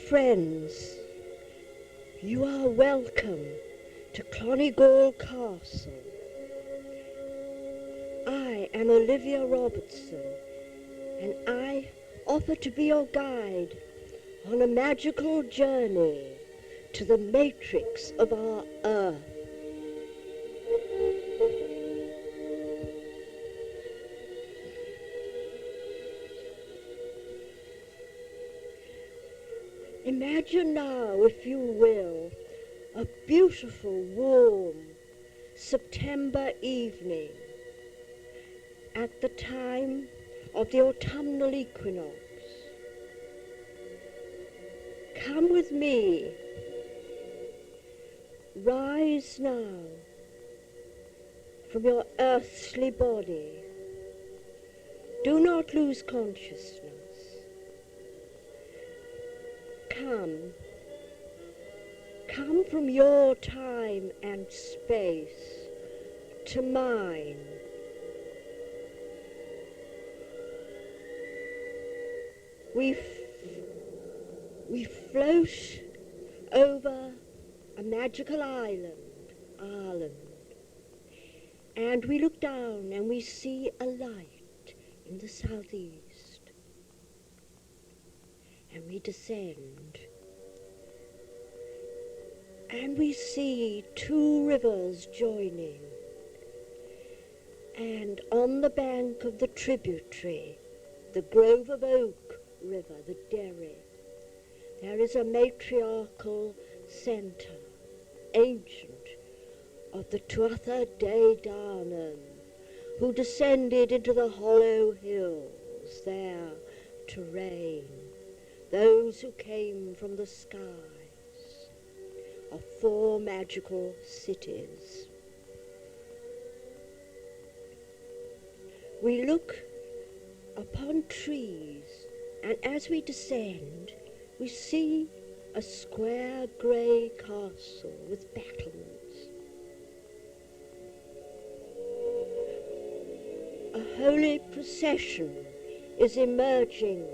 friends, you are welcome to Clonegall Castle. I am Olivia Robertson, and I offer to be your guide on a magical journey to the matrix of our Earth. Imagine now, if you will, a beautiful, warm September evening at the time of the autumnal equinox. Come with me. Rise now from your earthly body. Do not lose consciousness. Come from your time and space to mine. We float over a magical island, and we look down and we see a light in the southeast, and we descend. And we see two rivers joining, and on the bank of the tributary, the Grove of Oak River, the Derry, there is a matriarchal centre, ancient, of the Tuatha De Danann, who descended into the hollow hills there to reign, those who came from the skies of 4 magical cities. We look upon trees, and as we descend, we see a square grey castle with battlements. A holy procession is emerging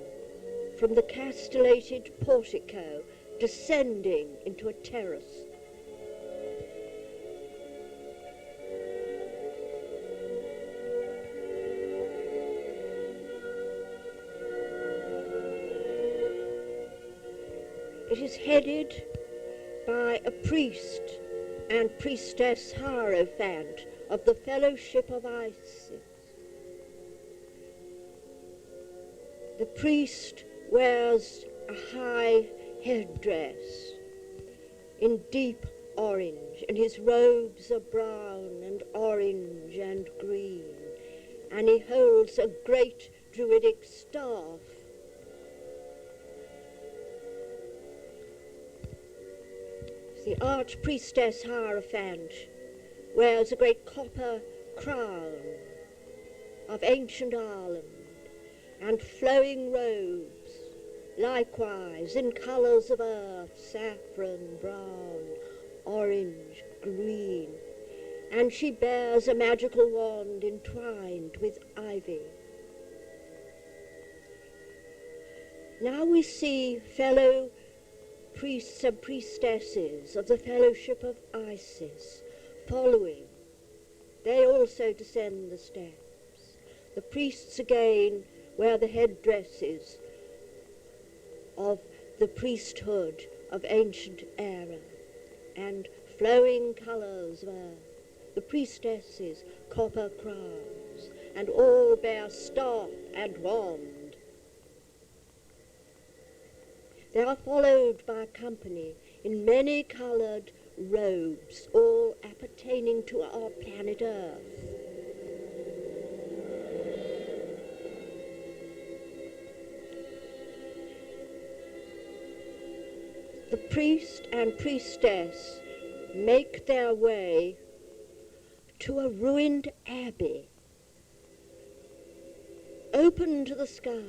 from the castellated portico, descending into a terrace. It is headed by a priest and priestess Hierophant of the Fellowship of Isis. The priest wears a high headdress in deep orange, and his robes are brown and orange and green, and he holds a great druidic staff. The archpriestess Hierophant wears a great copper crown of ancient Ireland and flowing robes, likewise in colours of earth, saffron, brown, orange, green, and she bears a magical wand entwined with ivy. Now we see fellow priests and priestesses of the Fellowship of Isis following. They also descend the steps. The priests again wear the headdresses of the priesthood of ancient era and flowing colours of earth. The priestesses copper crowns, and all bear staff and wand. They are followed by a company in many-coloured robes, all appertaining to our planet Earth. The priest and priestess make their way to a ruined abbey, open to the skies.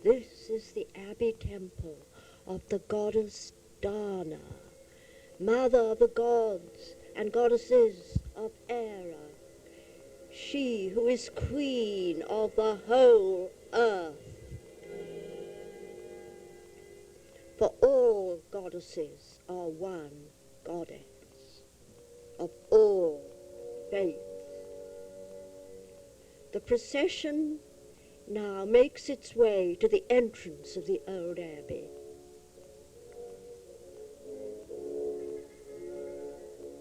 This is the abbey temple of the goddess Dana, mother of the gods and goddesses of Era, she who is queen of the whole earth. For all goddesses are one goddess of all faiths. The procession now makes its way to the entrance of the old abbey.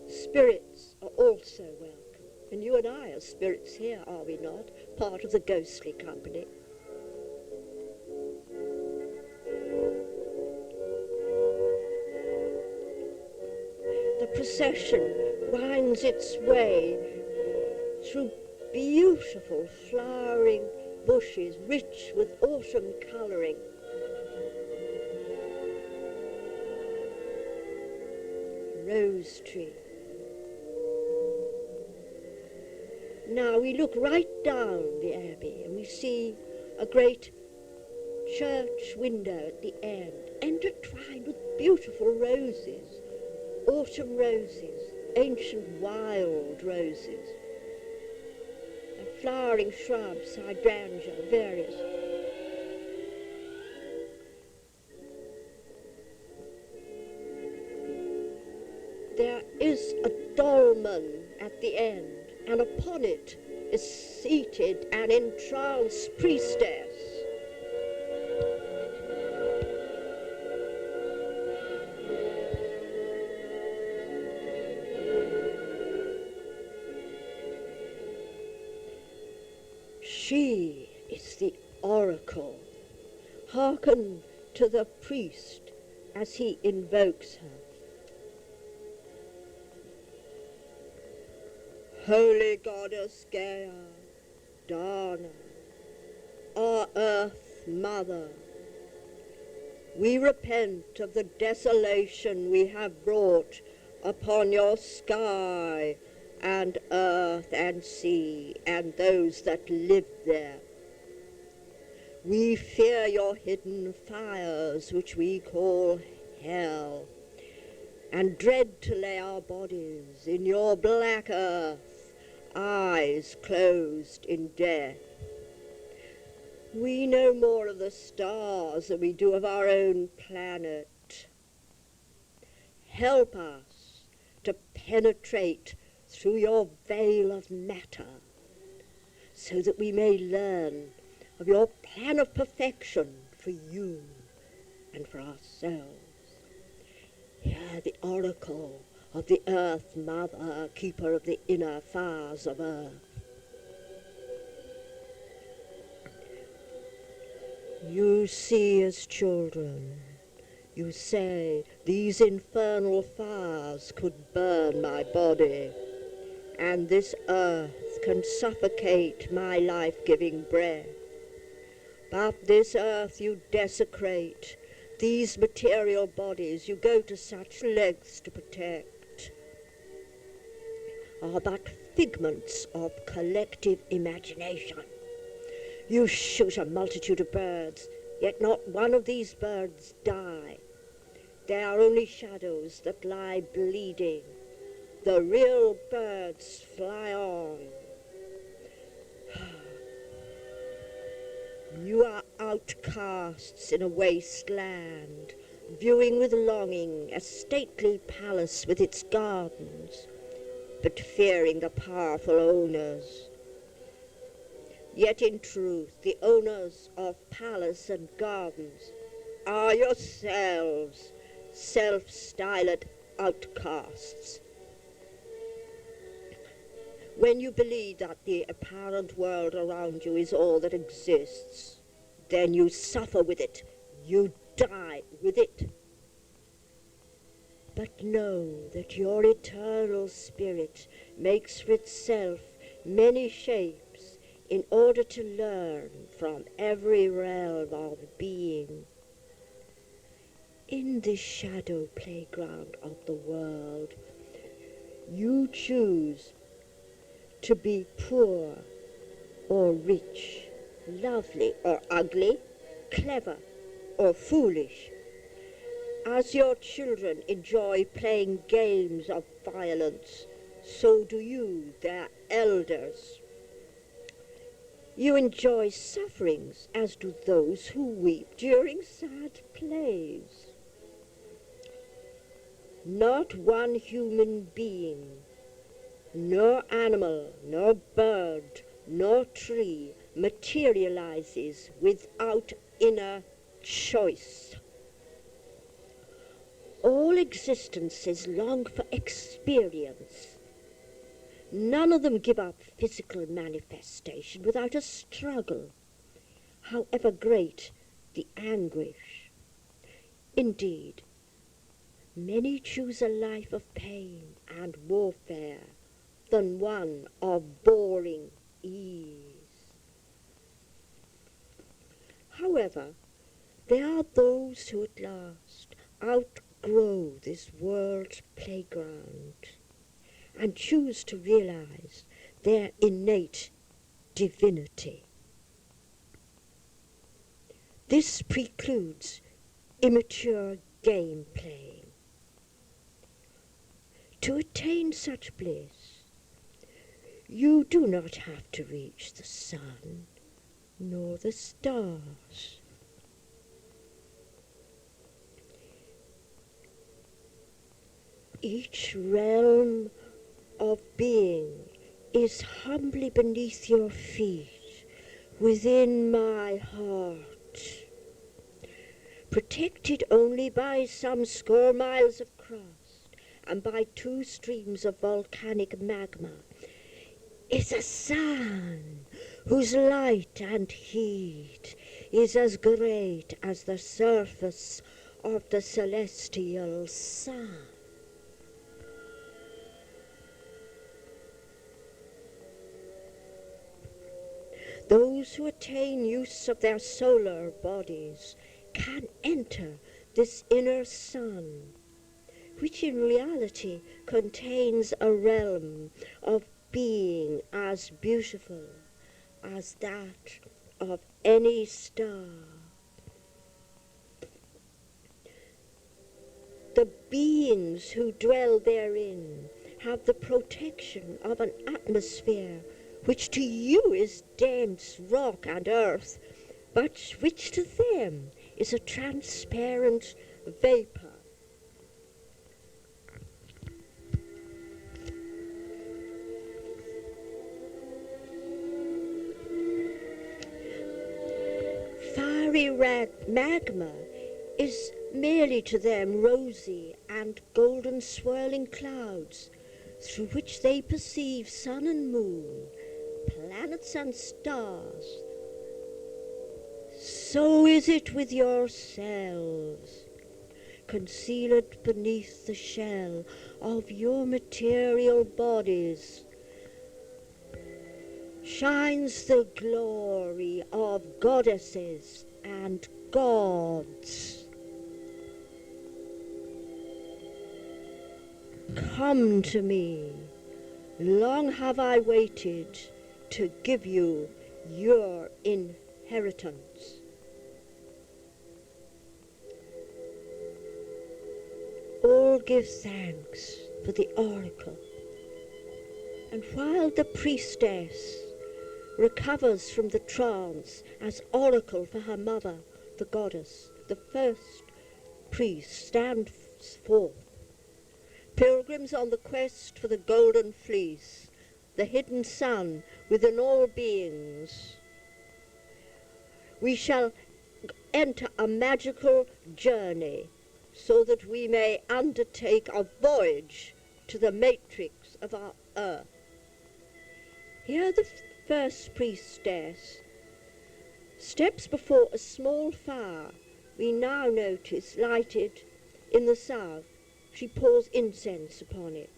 Spirits are also welcome, and you and I are spirits here, are we not? Part of the ghostly company. The procession winds its way through beautiful flowering bushes, rich with autumn colouring. Rose tree. Now we look right down the abbey and we see a great church window at the end, intertwined with beautiful roses, autumn roses, ancient wild roses, and flowering shrubs, hydrangea, various. There is a dolmen at the end, and upon it is seated an entranced priestess. She is the oracle. Hearken to the priest as he invokes her. Holy Goddess Gaia, Dana, our Earth Mother, we repent of the desolation we have brought upon your sky and earth and sea and those that live there. We fear your hidden fires, which we call hell, and dread to lay our bodies in your black earth, eyes closed in death. We know more of the stars than we do of our own planet. Help us to penetrate through your veil of matter, so that we may learn of your plan of perfection for you and for ourselves. Hear the oracle of the Earth Mother, keeper of the inner fires of earth. You see as children, you say, these infernal fires could burn my body, and this earth can suffocate my life-giving breath. But this earth you desecrate, these material bodies you go to such lengths to protect, are but figments of collective imagination. You shoot a multitude of birds, yet not one of these birds die. They are only shadows that lie bleeding. The real birds fly on. You are outcasts in a wasteland, viewing with longing a stately palace with its gardens, but fearing the powerful owners. Yet in truth, the owners of palace and gardens are yourselves, self-styled outcasts. When you believe that the apparent world around you is all that exists, then you suffer with it, you die with it. But know that your eternal spirit makes for itself many shapes in order to learn from every realm of being. In this shadow playground of the world, you choose to be poor or rich, lovely or ugly, clever or foolish. As your children enjoy playing games of violence, so do you, their elders. You enjoy sufferings, as do those who weep during sad plays. not one human being, nor animal, nor bird, nor tree materializes without inner choice. All existences long for experience. None of them give up physical manifestation without a struggle, however great the anguish. Indeed, many choose a life of pain and warfare than one of boring ease. However, there are those who at last outgrow this world's playground and choose to realize their innate divinity. This precludes immature game playing. To attain such bliss, you do not have to reach the sun nor the stars. Each realm of being is humbly beneath your feet, within my heart, protected only by some score miles of crust and by 2 streams of volcanic magma, is a sun whose light and heat is as great as the surface of the celestial sun. Those who attain use of their solar bodies can enter this inner sun, which in reality contains a realm of being as beautiful as that of any star. The beings who dwell therein have the protection of an atmosphere which to you is dense rock and earth, but which to them is a transparent vapor. Fiery red magma is merely to them rosy and golden swirling clouds, through which they perceive sun and moon, planets and stars. So is it with yourselves, concealed beneath the shell of your material bodies, shines the glory of goddesses and gods. Come to me, long have I waited to give you your inheritance. All give thanks for the oracle, and while the priestess recovers from the trance as oracle for her mother, the goddess, the first priest stands forth. Pilgrims on the quest for the golden fleece, the hidden sun within all beings. We shall enter a magical journey so that we may undertake a voyage to the matrix of our earth. Here the first priestess steps before a small fire we now notice lighted in the south. She pours incense upon it.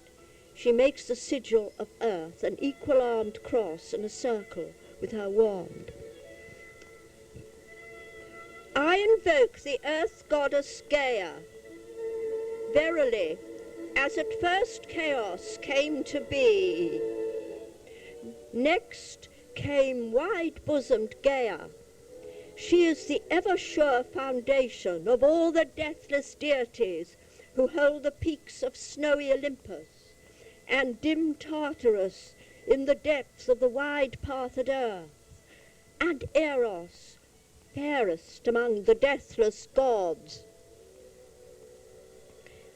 She makes the sigil of earth, an equal-armed cross and a circle with her wand. I invoke the earth goddess Gaia. Verily, as at first chaos came to be, next came wide-bosomed Gaia. She is the ever-sure foundation of all the deathless deities who hold the peaks of snowy Olympus and dim Tartarus in the depths of the wide-pathed earth, and Eros, fairest among the deathless gods.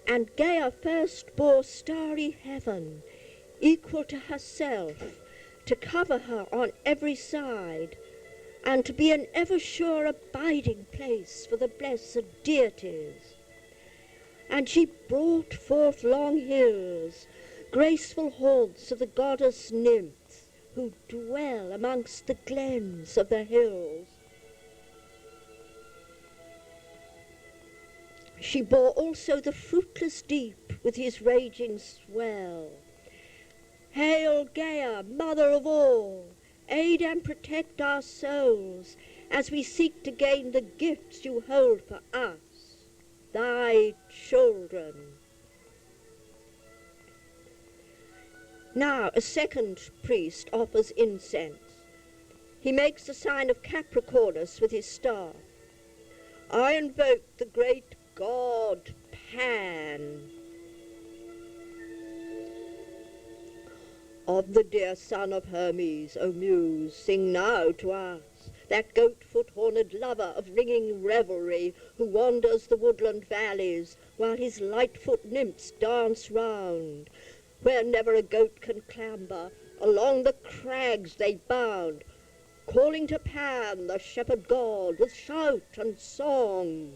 And Gaia first bore starry heaven, equal to herself, to cover her on every side, and to be an ever-sure abiding place for the blessed deities. And she brought forth long hills, graceful haunts of the goddess nymphs, who dwell amongst the glens of the hills. She bore also the fruitless deep with his raging swell. Hail Gaia, mother of all, aid and protect our souls as we seek to gain the gifts you hold for us, thy children. Now a second priest offers incense. He makes the sign of Capricornus with his staff. I invoke the great god Pan, of the dear son of Hermes, O Muse, sing now to us, that goat-foot horned lover of ringing revelry, who wanders the woodland valleys, while his light-foot nymphs dance round. Where never a goat can clamber, along the crags they bound, calling to Pan, the shepherd god, with shout and song.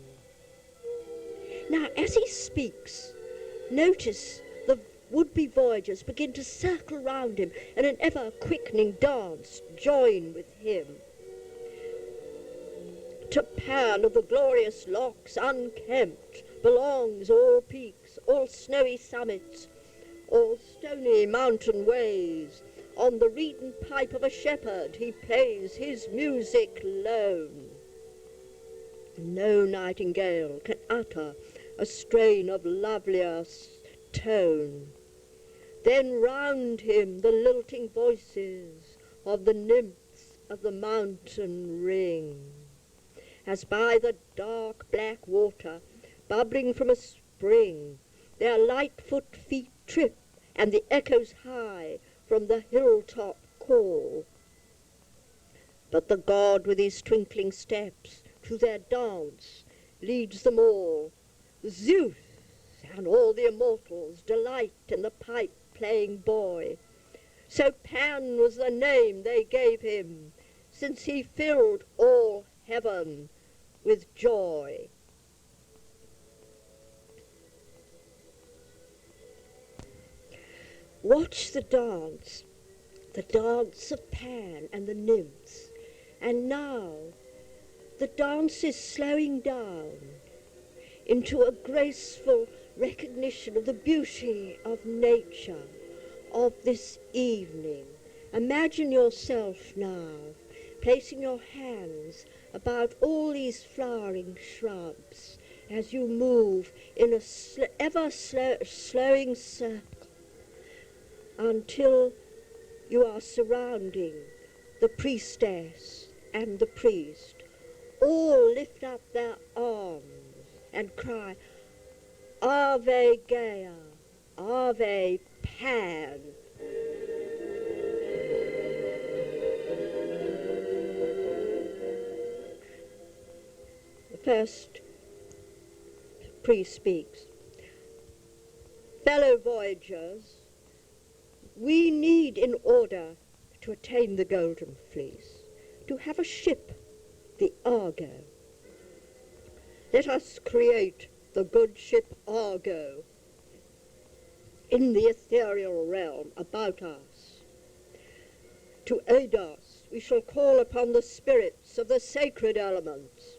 Now, as he speaks, notice the would-be voyagers begin to circle round him in an ever-quickening dance, join with him. To Pan of the glorious locks unkempt belongs all peaks, all snowy summits, all stony mountain ways. On the reeden pipe of a shepherd he plays his music lone. No nightingale can utter a strain of lovelier tone. Then round him the lilting voices of the nymphs of the mountain ring, as by the dark black water, bubbling from a spring, their light-foot feet trip, and the echoes high from the hilltop call. But the god with his twinkling steps to their dance leads them all. Zeus and all the immortals delight in the pipe-playing boy. So Pan was the name they gave him, since he filled all heaven with joy. Watch the dance of Pan and the nymphs, and now the dance is slowing down into a graceful recognition of the beauty of nature, of this evening. Imagine yourself now placing your hands about all these flowering shrubs as you move in a slowing circle until you are surrounding the priestess and the priest. All lift up their arms and cry, Ave Gaia, Ave Pan. The first priest speaks. Fellow voyagers, we need, in order to attain the Golden Fleece, to have a ship, the Argo. Let us create the good ship Argo in the ethereal realm about us. To aid us, we shall call upon the spirits of the sacred elements.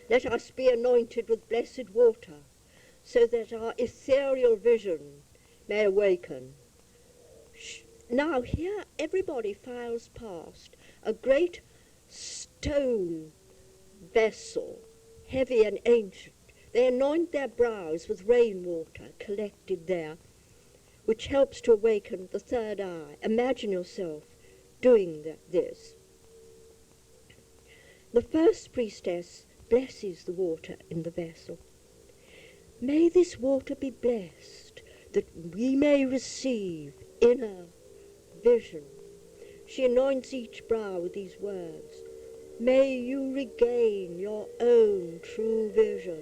Let us be anointed with blessed water, so that our ethereal vision may awaken. Now here everybody files past a great stone vessel, heavy and ancient. They anoint their brows with rainwater collected there, which helps to awaken the third eye. Imagine yourself doing this. The first priestess blesses the water in the vessel. May this water be blessed, that we may receive inner vision. She anoints each brow with these words. May you regain your own true vision.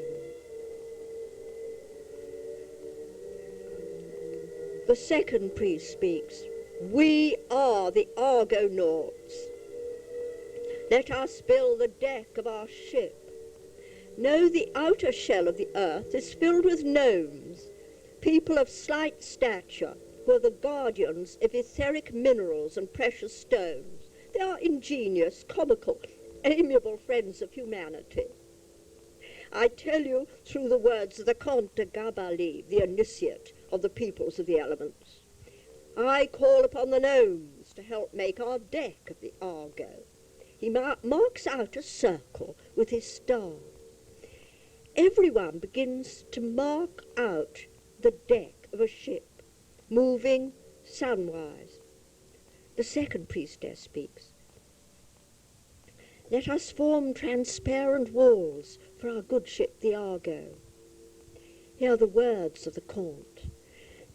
The second priest speaks. We are the Argonauts. Let us build the deck of our ship. Know the outer shell of the earth is filled with gnomes, people of slight stature, who are the guardians of etheric minerals and precious stones. They are ingenious, comical, amiable friends of humanity. I tell you through the words of the Comte de Gabalis, the initiate of the peoples of the elements. I call upon the gnomes to help make our deck of the Argo. He marks out a circle with his star. Everyone begins to mark out the deck of a ship, moving sunwise. The second priestess speaks. Let us form transparent walls for our good ship, the Argo. Here are the words of the Comte.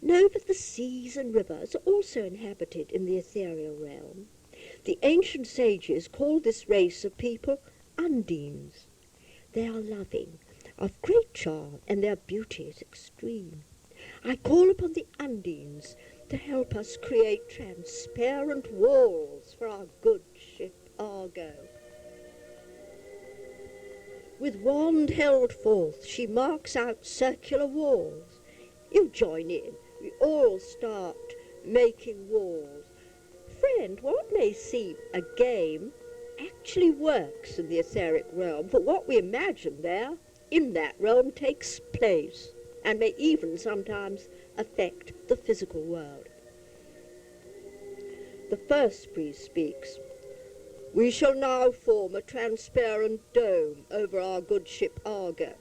Know that the seas and rivers are also inhabited in the ethereal realm. The ancient sages called this race of people Undines. They are loving, of great charm, and their beauty is extreme. I call upon the Undines to help us create transparent walls for our good ship Argo. With wand held forth, she marks out circular walls. You join in. We all start making walls. Friend, what may seem a game actually works in the etheric realm, for what we imagine there, in that realm, takes place, and may even sometimes affect the physical world. The first priest speaks. We shall now form a transparent dome over our good ship Argo.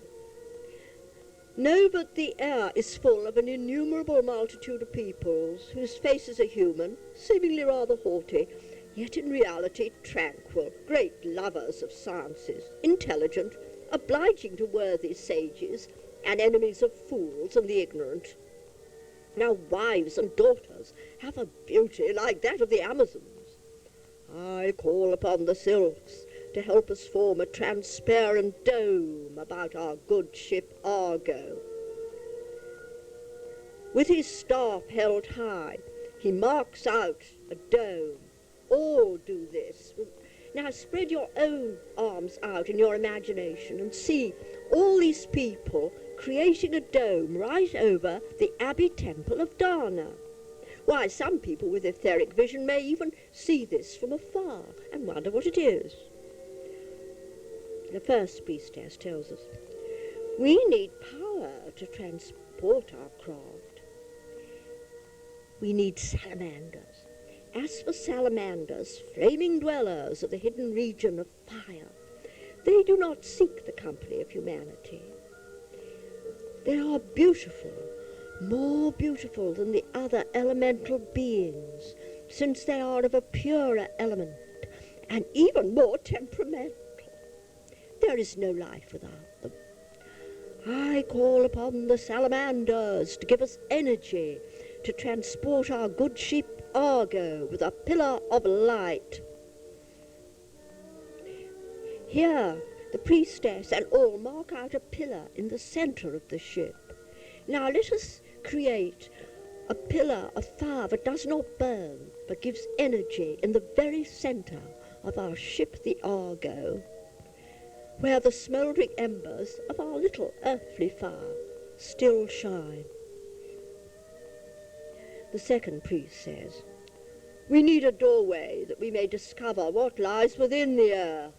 Know that the air is full of an innumerable multitude of peoples whose faces are human, seemingly rather haughty, yet in reality tranquil, great lovers of sciences, intelligent, obliging to worthy sages, and enemies of fools and the ignorant. Now wives and daughters have a beauty like that of the Amazons. I call upon the sylphs to help us form a transparent dome about our good ship Argo. With his staff held high, he marks out a dome. All do this. Now spread your own arms out in your imagination and see all these people creating a dome right over the Abbey Temple of Dana. Why, some people with etheric vision may even see this from afar and wonder what it is. The first priestess tells us, we need power to transport our craft. We need salamanders. As for salamanders, flaming dwellers of the hidden region of fire, they do not seek the company of humanity. They are beautiful, more beautiful than the other elemental beings, since they are of a purer element, and even more temperamental. There is no life without them. I call upon the salamanders to give us energy to transport our good ship Argo with a pillar of light. Here, the priestess and all mark out a pillar in the center of the ship. Now let us create a pillar of fire that does not burn, but gives energy in the very center of our ship, the Argo, where the smouldering embers of our little earthly fire still shine. The second priest says, we need a doorway that we may discover what lies within the earth.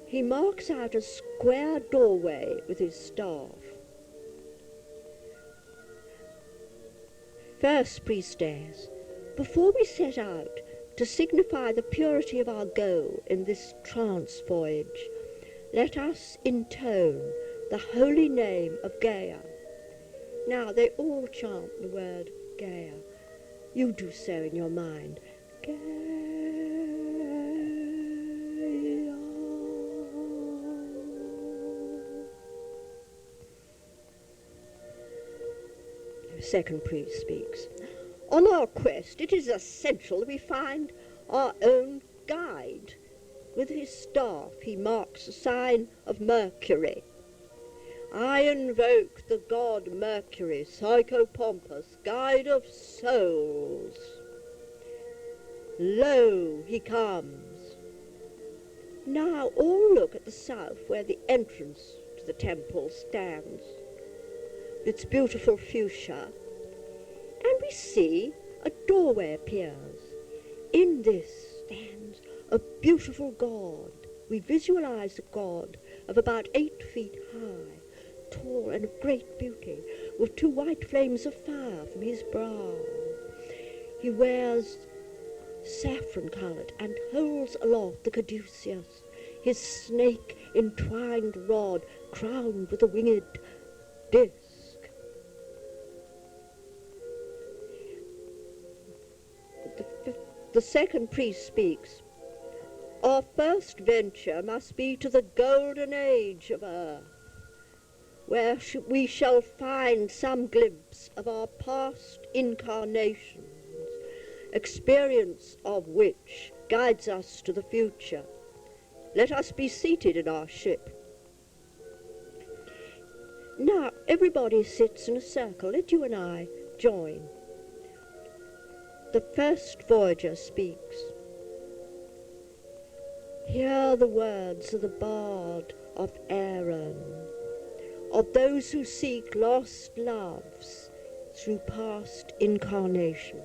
He marks out a square doorway with his staff. First priestess, before we set out to signify the purity of our goal in this trance voyage, let us intone the holy name of Gaia. Now they all chant the word Gaia. You do so in your mind. Gaia. The second priest speaks. On our quest, it is essential that we find our own guide. With his staff, he marks the sign of Mercury. I invoke the god Mercury, Psychopompus, guide of souls. Lo, he comes. Now all look at the south, where the entrance to the temple stands, its beautiful fuchsia, and we see a doorway appears. In this stands a beautiful god. We visualize a god of about 8 feet high, tall and of great beauty, with 2 white flames of fire from his brow. He wears saffron-coloured and holds aloft the caduceus, his snake-entwined rod crowned with a winged disc. The second priest speaks. Our first venture must be to the golden age of earth, where we shall find some glimpse of our past incarnations, experience of which guides us to the future. Let us be seated in our ship. Now everybody sits in a circle. Let you and I join. The first voyager speaks. Hear the words of the bard of Erin, of those who seek lost loves through past incarnations.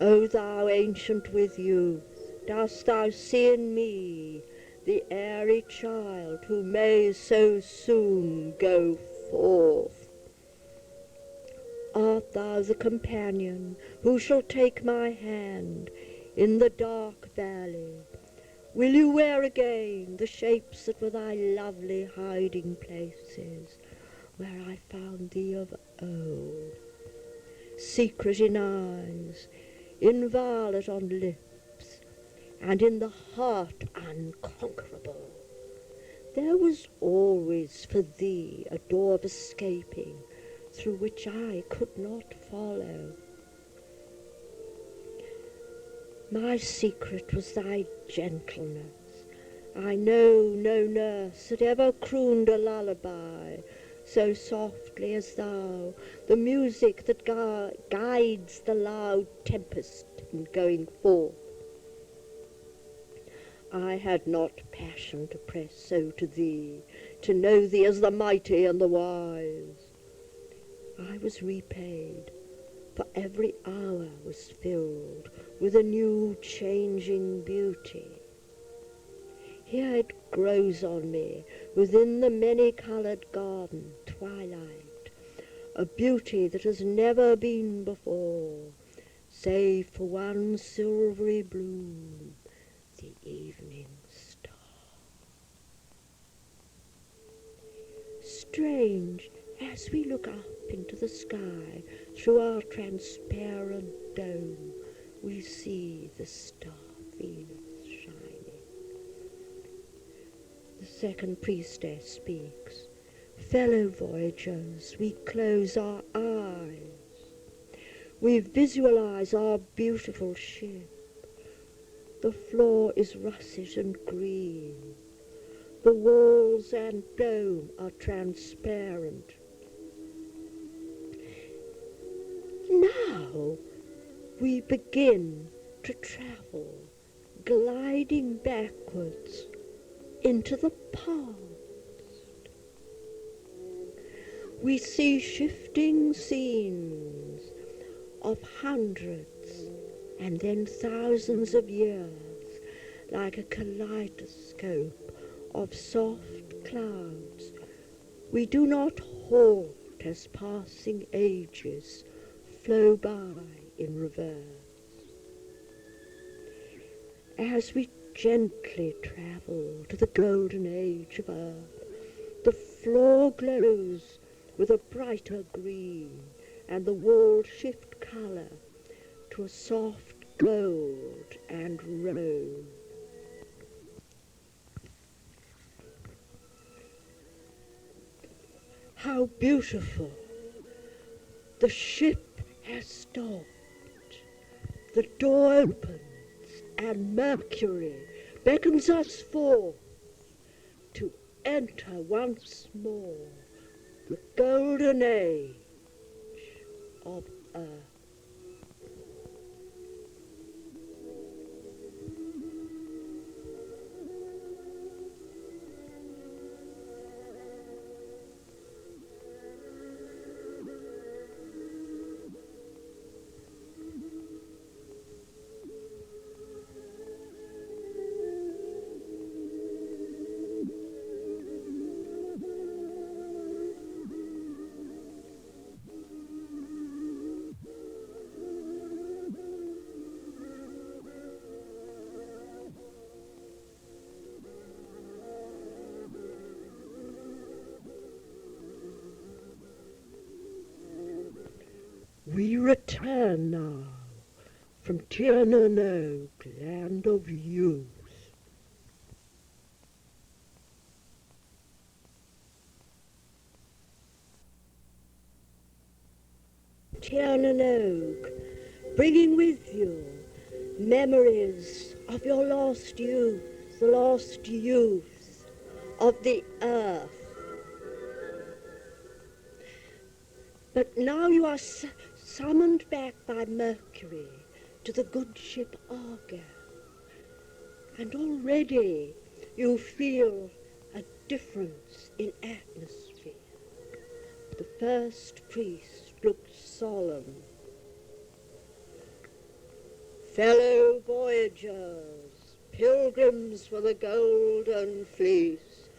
O thou ancient with youth, dost thou see in me the airy child who may so soon go forth? Art thou the companion who shall take my hand in the dark valley? Will you wear again the shapes that were thy lovely hiding places, where I found thee of old? Secret in eyes, inviolate on lips, and in the heart unconquerable. There was always for thee a door of escaping, through which I could not follow. My secret was thy gentleness. I know no nurse that ever crooned a lullaby so softly as thou, the music that guides the loud tempest in going forth. I had not passion to press so to thee, to know thee as the mighty and the wise. I was repaid, for every hour was filled with a new changing beauty. Here it grows on me within the many-coloured garden twilight, a beauty that has never been before, save for one silvery bloom, the evening star. Strange, as we look up into the sky through our transparent dome, we see the star Venus shining. The second priestess speaks. Fellow voyagers, we close our eyes. We visualize our beautiful ship. The floor is russet and green. The walls and dome are transparent. Now we begin to travel, gliding backwards into the past. We see shifting scenes of hundreds and then thousands of years, like a kaleidoscope of soft clouds. We do not halt as passing ages flow by in reverse. As we gently travel to the golden age of earth, the floor glows with a brighter green, and the walls shift colour to a soft gold and rose. How beautiful! The ship has stopped. The door opens, and Mercury beckons us forth to enter once more the golden age of earth. We return now from Tiernan Oak, land of youth. Tiernan Oak, bringing with you memories of your lost youth, the lost youth of the earth. But now you are summoned back by Mercury to the good ship Argo, and already you feel a difference in atmosphere. The first priest looks solemn. Fellow voyagers, pilgrims for the golden fleece,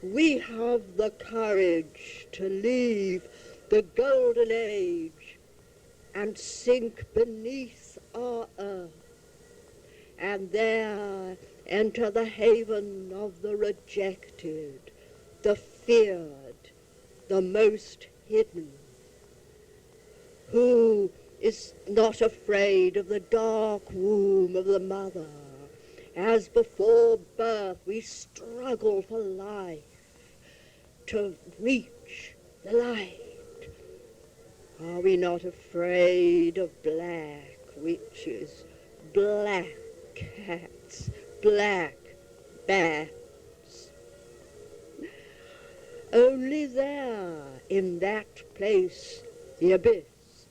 we have the courage to leave the golden age and sink beneath our earth, and there enter the haven of the rejected, the feared, the most hidden. Who is not afraid of the dark womb of the mother, as before birth we struggle for life, to reach the light? Are we not afraid of black witches, black cats, black bats? Only there, in that place, the abyss,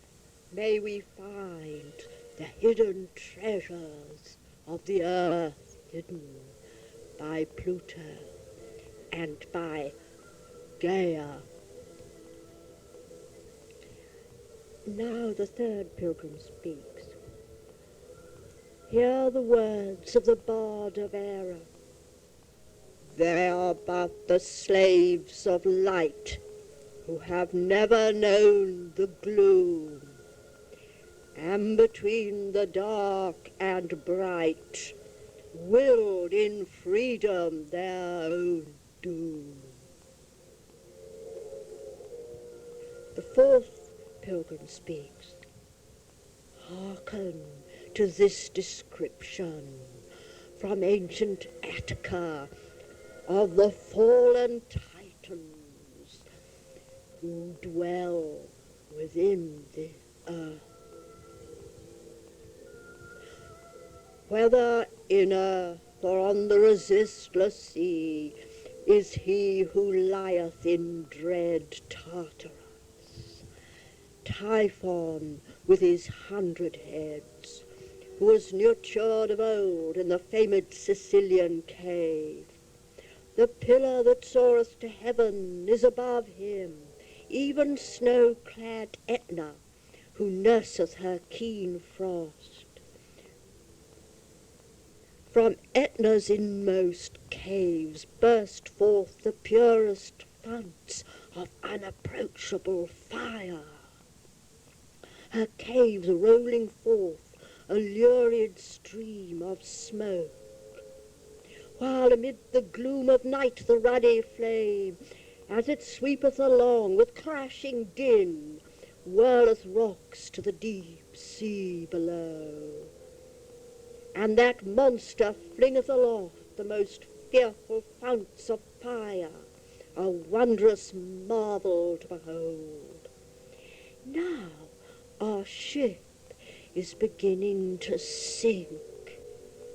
may we find the hidden treasures of the earth, hidden by Pluto and by Gaia. Now the third pilgrim speaks. Hear the words of the bard of error. They are but the slaves of light who have never known the gloom, and between the dark and bright willed in freedom their own doom. The fourth pilgrim speaks. Hearken to this description from ancient Attica of the fallen Titans who dwell within the earth. Whether in earth or on the resistless sea is he who lieth in dread Tartarus. Typhon with his 100 heads, who was nurtured of old in the famed Sicilian cave. The pillar that soareth to heaven is above him, even snow-clad Etna, who nurseth her keen frost. From Etna's inmost caves burst forth the purest founts of unapproachable fire. Her caves rolling forth a lurid stream of smoke, while amid the gloom of night the ruddy flame, as it sweepeth along with crashing din, whirleth rocks to the deep sea below. And that monster flingeth aloft the most fearful founts of fire, a wondrous marvel to behold. Now our ship is beginning to sink,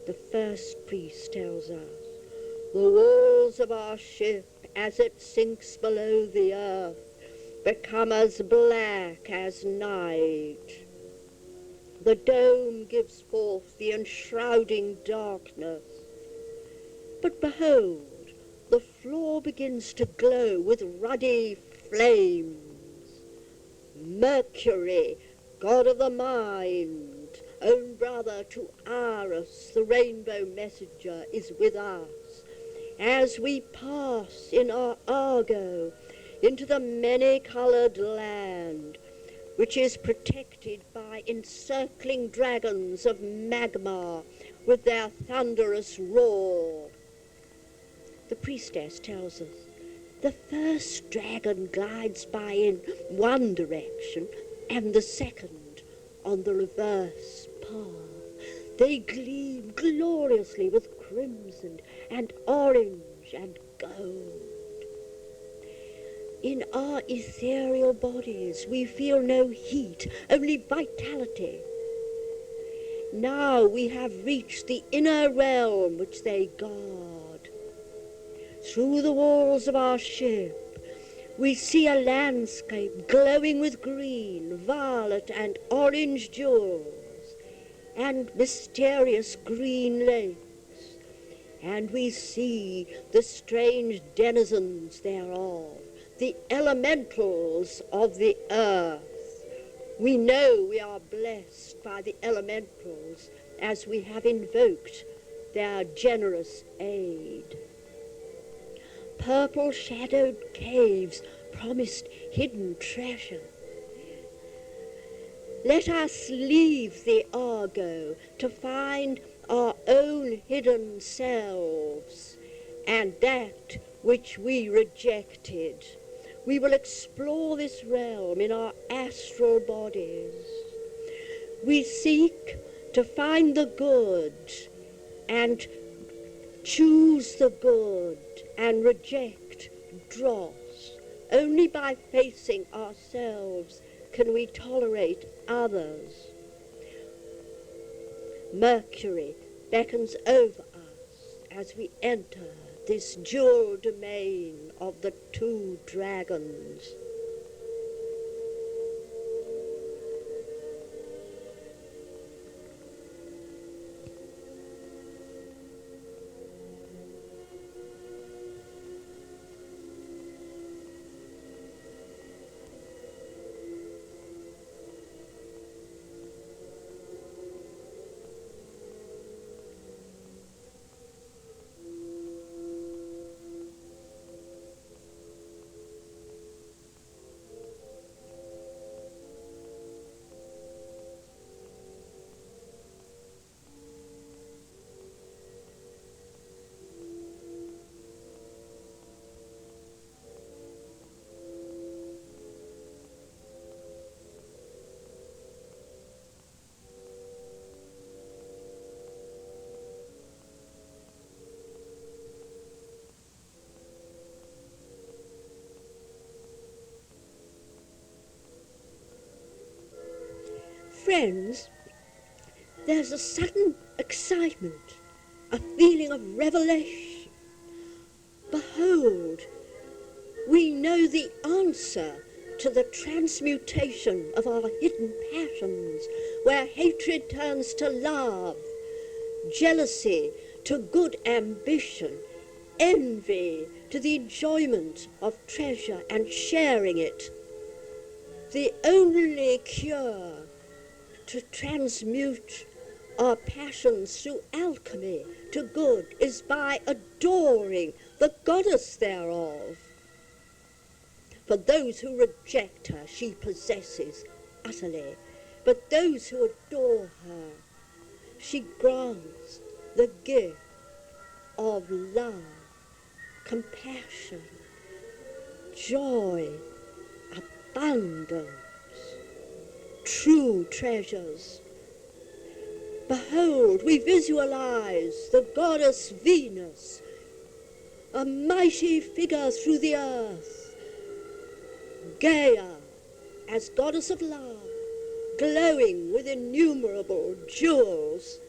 the first priest tells us, The walls of our ship, as it sinks below the earth, become as black as night. The dome gives forth the enshrouding darkness. But behold, the floor begins to glow with ruddy flames. Mercury, god of the mind, own brother to Eris, the rainbow messenger, is with us as we pass in our Argo into the many-coloured land, which is protected by encircling dragons of magma with their thunderous roar. The priestess tells us the first dragon glides by in one direction and the second on the reverse path. They gleam gloriously with crimson and orange and gold. In our ethereal bodies we feel no heat, only vitality. Now we have reached the inner realm which they guard. Through the walls of our ship we see a landscape glowing with green, violet and orange jewels, and mysterious green lakes, and we see the strange denizens thereof, the elementals of the earth. We know we are blessed by the elementals as we have invoked their generous aid. Purple-shadowed caves promised hidden treasure. Let us leave the Argo to find our own hidden selves and that which we rejected. We will explore this realm in our astral bodies. We seek to find the good and choose the good and reject dross. Only by facing ourselves can we tolerate others. Mercury beckons over us as we enter this jewel domain of the two dragons. Friends, there's a sudden excitement, a feeling of revelation. Behold, we know the answer to the transmutation of our hidden passions, where hatred turns to love, jealousy to good ambition, envy to the enjoyment of treasure and sharing it. The only cure to transmute our passions through alchemy to good is by adoring the goddess thereof. For those who reject her, she possesses utterly, but those who adore her, she grants the gift of love, compassion, joy, abundance, true treasures. Behold, we visualize the goddess Venus, a mighty figure through the earth, Gaia as goddess of love, glowing with innumerable jewels.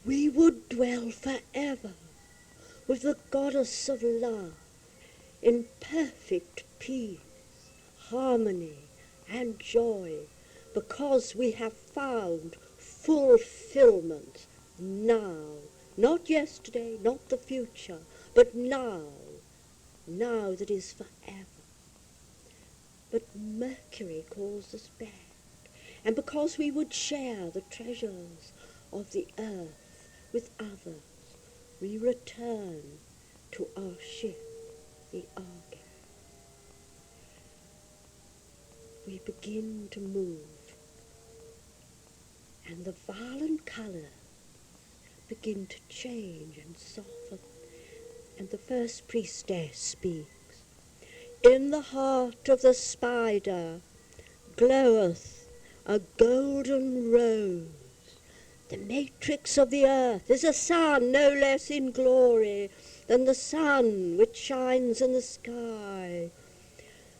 We would dwell forever with the goddess of love in perfect peace, harmony and joy, because we have found fulfillment now, not yesterday, not the future, but now that is forever. But Mercury calls us back, and because we would share the treasures of the earth with others, we return to our ship, the Argo. We begin to move, and the violent colours begin to change and soften, and the first priestess speaks. In the heart of the spider gloweth a golden rose. The matrix of the earth is a sun no less in glory than the sun which shines in the sky.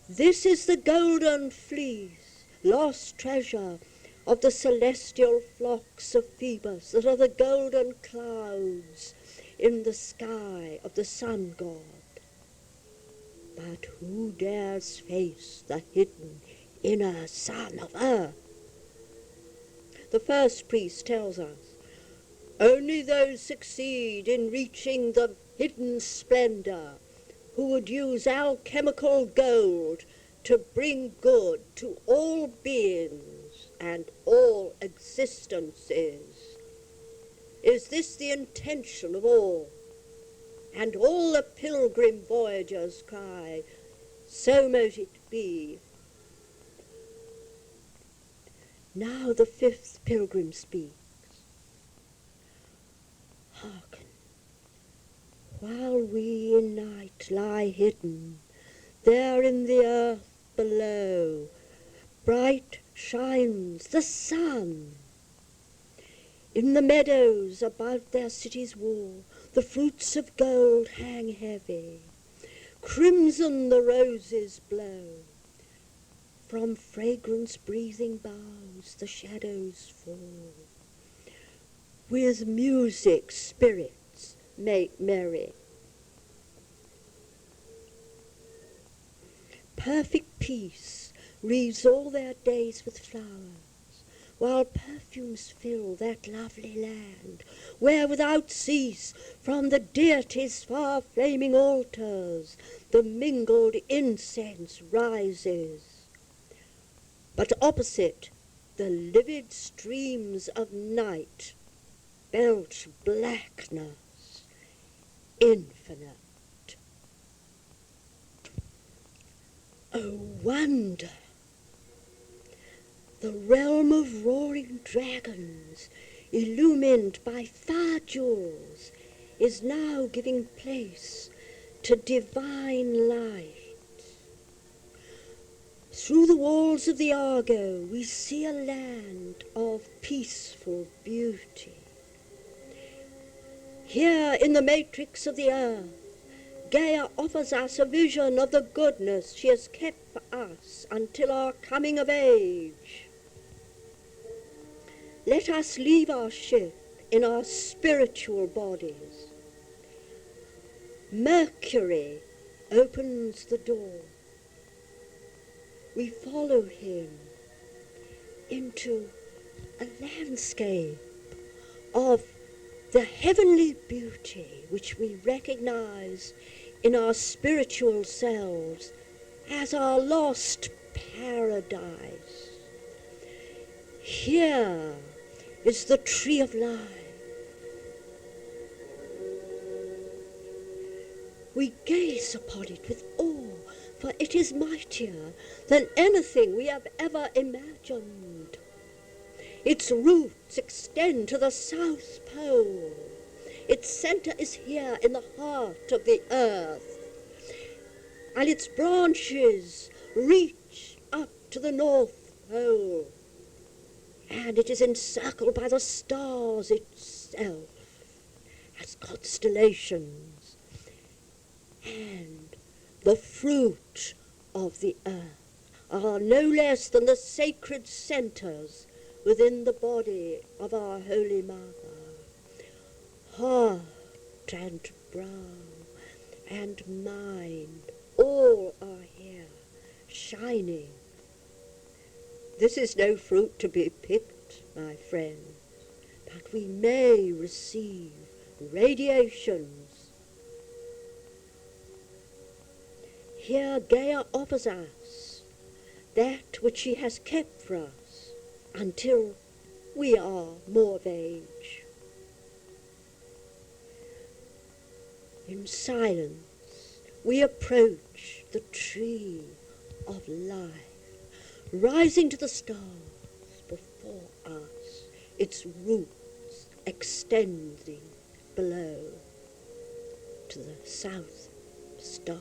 This is the golden fleece, lost treasure of the celestial flocks of Phoebus, that are the golden clouds in the sky of the sun god. But who dares face the hidden inner sun of earth? The first priest tells us, only those succeed in reaching the hidden splendor who would use alchemical gold to bring good to all beings and all existences. Is this the intention of all? And all the pilgrim voyagers cry, so mote it be. Now the fifth pilgrim speaks. Hearken, while we in night lie hidden, there in the earth below, bright shines the sun. In the meadows about their city's wall, the fruits of gold hang heavy. Crimson the roses blow. From fragrance-breathing boughs the shadows fall. With music spirits make merry. Perfect peace wreathes all their days with flowers, while perfumes fill that lovely land, where without cease from the deity's far-flaming altars the mingled incense rises. But opposite, the livid streams of night belch blackness infinite. Oh, wonder! The realm of roaring dragons, illumined by fire jewels, is now giving place to divine light. Through the walls of the Argo we see a land of peaceful beauty. Here in the matrix of the earth, Gaia offers us a vision of the goodness she has kept for us until our coming of age. Let us leave our ship in our spiritual bodies. Mercury opens the door. We follow him into a landscape of the heavenly beauty which we recognize in our spiritual selves as our lost paradise. Here is the tree of life. We gaze upon it with awe, for it is mightier than anything we have ever imagined. Its roots extend to the South Pole. Its center is here in the heart of the earth, and its branches reach up to the North Pole, and it is encircled by the stars itself as constellations, and the fruit of the earth are no less than the sacred centers within the body of our Holy Mother. heart and brow and mind, all are here, shining. This is no fruit to be picked, my friend, but we may receive radiations. Here Gaia offers us that which she has kept for us until we are more of age. In silence, we approach the tree of life, rising to the stars before us, its roots extending below to the south stars.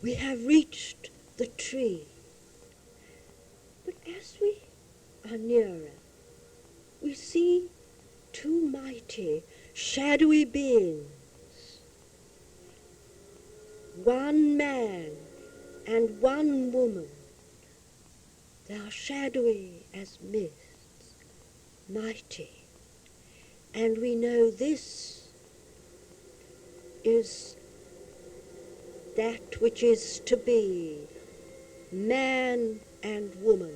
We have reached the tree, but as we are nearer, we see two mighty, shadowy beings, one man and one woman. They are shadowy as mists, mighty, and we know this is that which is to be, man and woman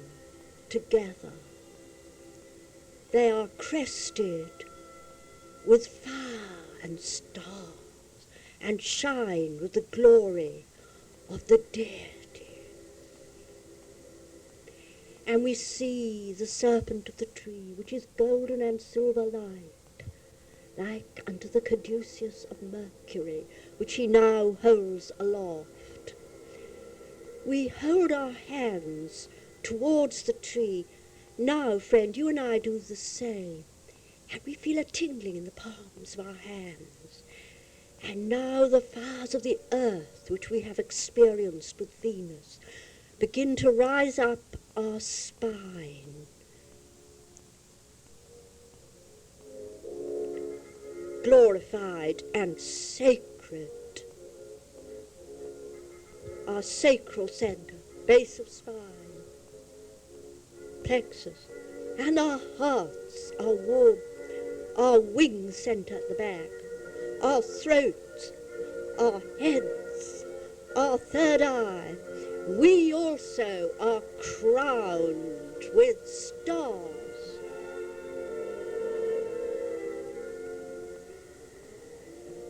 together. They are crested with fire and stars and shine with the glory of the deity. And we see the serpent of the tree, which is golden and silver light, like unto the caduceus of Mercury, which he now holds aloft. We hold our hands towards the tree. Now, friend, you and I do the same, and we feel a tingling in the palms of our hands. And now the fires of the earth, which we have experienced with Venus, begin to rise up our spine. Glorified and sacred. Our sacral center, base of spine, plexus, and our hearts are warm, our wing center at the back, our throats, our heads, our third eye. We also are crowned with stars.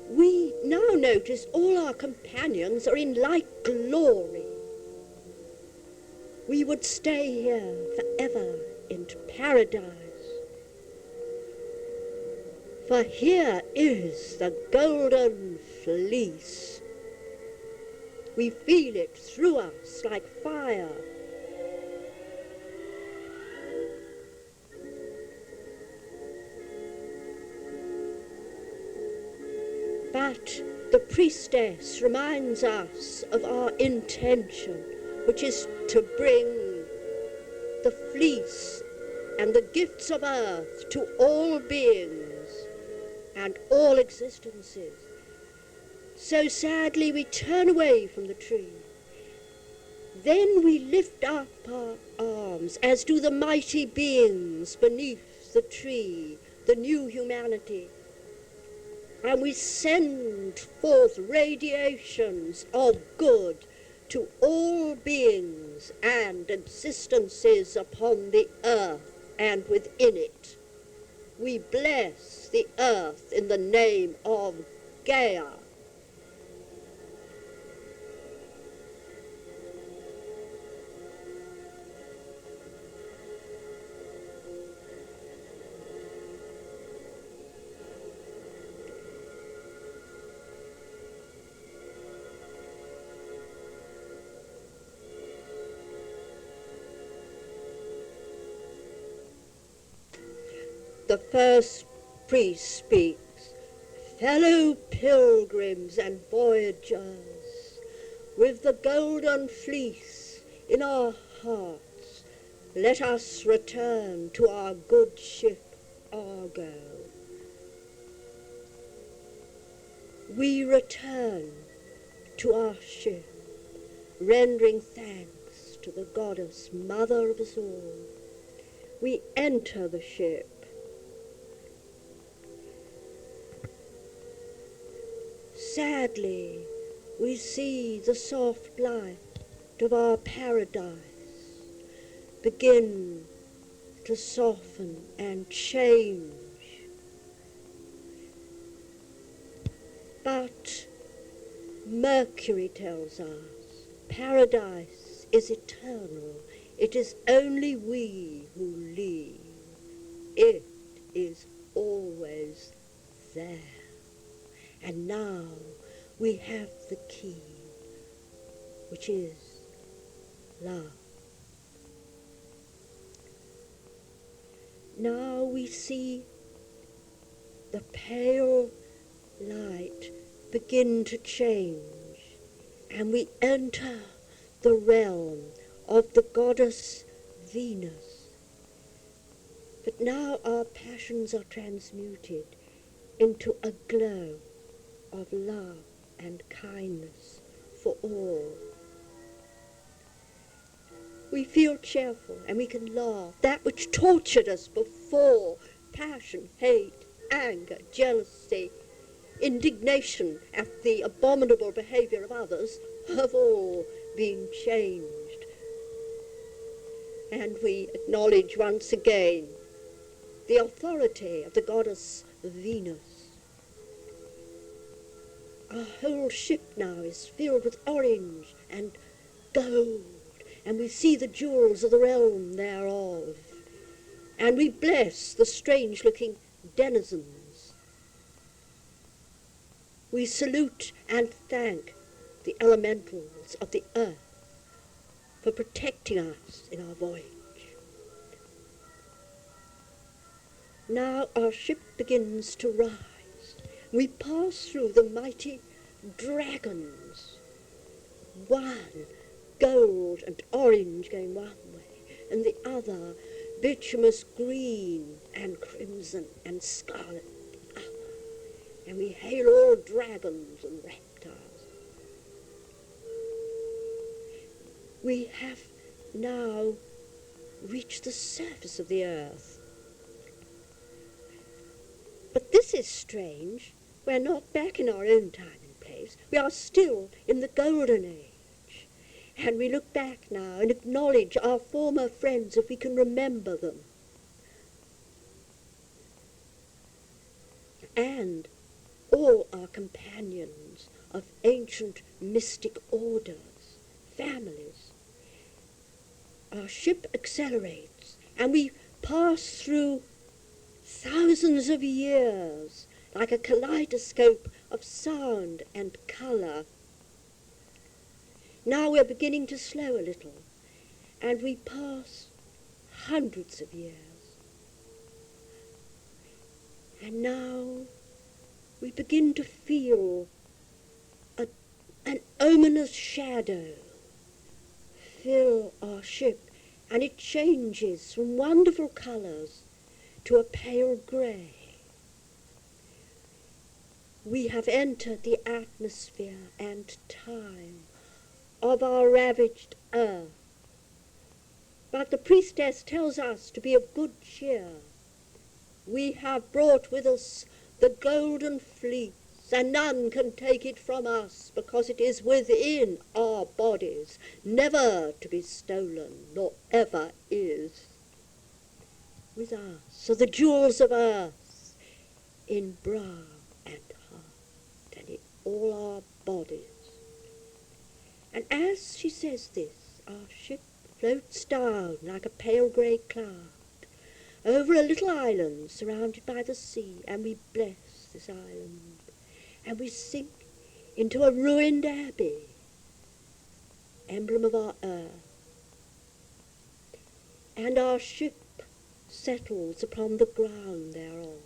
We now notice all our companions are in like glory. We would stay here forever in paradise. For here is the golden fleece. We feel it through us like fire. But the priestess reminds us of our intention, which is to bring the fleece and the gifts of earth to all beings, and all existences. So sadly we turn away from the tree. Then we lift up our arms, as do the mighty beings beneath the tree, the new humanity, and we send forth radiations of good to all beings and existences upon the earth and within it. We bless the earth in the name of Gaia. The first priest speaks, "Fellow pilgrims and voyagers, with the golden fleece in our hearts, let us return to our good ship Argo. We return to our ship, rendering thanks to the goddess, mother of us all. We enter the ship. Sadly, we see the soft light of our paradise begin to soften and change. But Mercury tells us paradise is eternal. It is only we who leave. It is always there. And now we have the key, which is love. Now we see the pale light begin to change, and we enter the realm of the goddess Venus. But now our passions are transmuted into a glow of love and kindness for all. We feel cheerful and we can laugh. That which tortured us before, passion, hate, anger, jealousy, indignation at the abominable behavior of others, have all been changed. And we acknowledge once again the authority of the goddess Venus. Our whole ship now is filled with orange and gold, and we see the jewels of the realm thereof. And we bless the strange-looking denizens. We salute and thank the elementals of the earth for protecting us in our voyage. Now our ship begins to rise. We pass through the mighty dragons, one gold and orange going one way, and the other bituminous green and crimson and scarlet the other. And we hail all dragons and reptiles. We have now reached the surface of the earth. But this is strange. We're not back in our own time and place. We are still in the golden age. And we look back now and acknowledge our former friends if we can remember them. And all our companions of ancient mystic orders, families. Our ship accelerates and we pass through thousands of years like a kaleidoscope of sound and colour. Now we're beginning to slow a little, and we pass hundreds of years. And now we begin to feel an ominous shadow fill our ship, and it changes from wonderful colours to a pale grey. We have entered the atmosphere and time of our ravaged earth. But the priestess tells us to be of good cheer. We have brought with us the golden fleece, and none can take it from us, because it is within our bodies, never to be stolen, nor ever is. With us are the jewels of earth, in brow and heart, and in all our bodies. And as she says this, our ship floats down like a pale grey cloud over a little island surrounded by the sea, and we bless this island, and we sink into a ruined abbey, emblem of our earth, and our ship settles upon the ground thereof.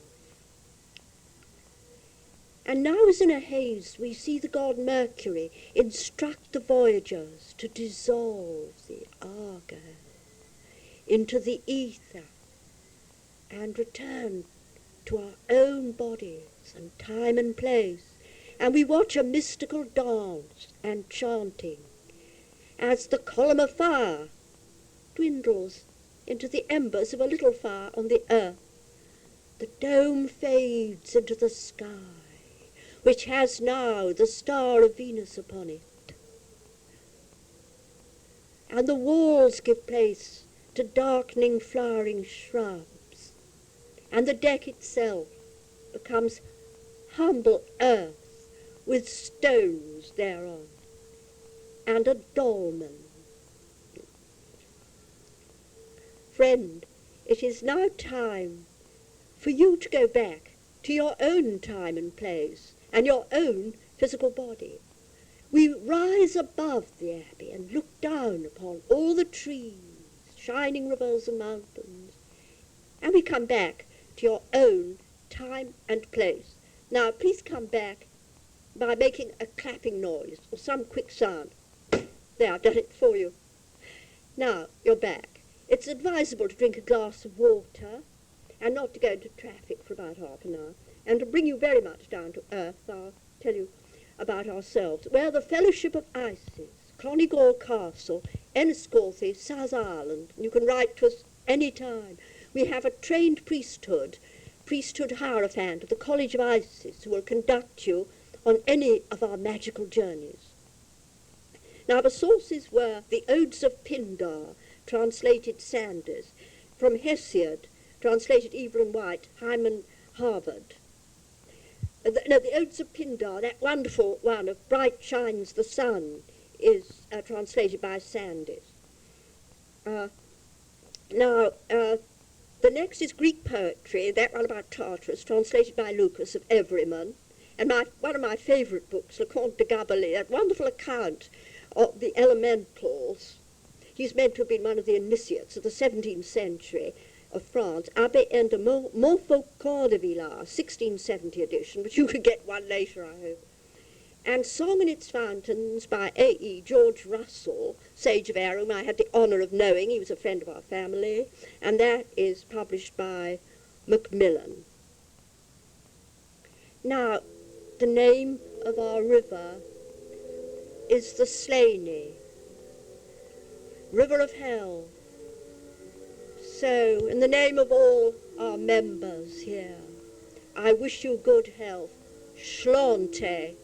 And now, as in a haze, we see the god Mercury instruct the voyagers to dissolve the Argo into the ether and return to our own bodies and time and place. And we watch a mystical dance and chanting as the column of fire dwindles into the embers of a little fire on the earth. The dome fades into the sky, which has now the star of Venus upon it. And the walls give place to darkening flowering shrubs, and the deck itself becomes humble earth with stones thereon, and a dolmen. Friend, it is now time for you to go back to your own time and place, and your own physical body. We rise above the abbey and look down upon all the trees, shining rivers and mountains, and we come back to your own time and place. Now, please come back by making a clapping noise or some quick sound. There, I've done it for you. Now, you're back. It's advisable to drink a glass of water and not to go into traffic for about half an hour. And to bring you very much down to earth, I'll tell you about ourselves. We're the Fellowship of Isis, Clonigall Castle, Enniscorthy, South Ireland. You can write to us any time. We have a trained priesthood hierophant of the College of Isis, who will conduct you on any of our magical journeys. Now, the sources were the Odes of Pindar, translated Sanders, from Hesiod, translated Evelyn White, Hyman Harvard. The Odes of Pindar, that wonderful one of Bright Shines the Sun, is translated by Sandys. Now, the next is Greek poetry, that one about Tartarus, translated by Lucas of Everyman, and one of my favourite books, Le Conte de Gabalis, that wonderful account of the elementals. He's meant to have been one of the initiates of the 17th century of France, Abbé N. de Montfaucon de Villars, 1670 edition, but you could get one later, I hope. And Song and Its Fountains by A.E. George Russell, Sage of Arum, I had the honour of knowing. He was a friend of our family, and that is published by Macmillan. Now, the name of our river is the Slaney, River of Hell. So, in the name of all our members here, I wish you good health. Shlonte.